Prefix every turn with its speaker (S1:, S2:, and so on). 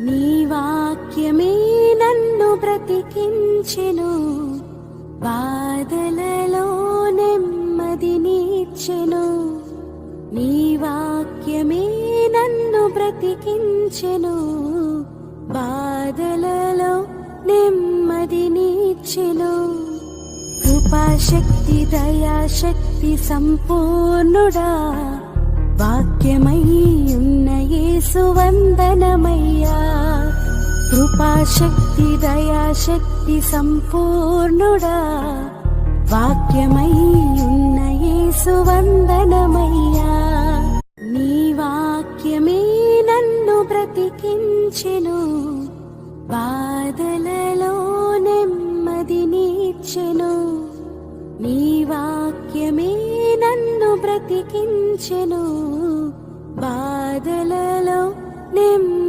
S1: నీ వాక్యమే నన్ను బ్రతికించెను, బాధలలో నెమ్మదినిచ్చెను. నీ వాక్యమే నన్ను బ్రతికించెను, బాధలలో నెమ్మదినిచ్చెను. కృపాశక్తి దయాశక్తి సంపూర్ణుడా, వాక్యమై ఉన్న యేసు వందనమయ్యా. కృపాశక్తి దయాశక్తి సంపూర్ణుడా, వాక్యమై ఉన్న యేసు వందనమయ్యా. నీ వాక్యమే నన్ను బ్రతికించెను, బాధలలో నెమ్మదినిచ్చెను. నీ వాక్యమే బ్రతికించెను, బాధలలో నెమ్మదినిచ్చెను.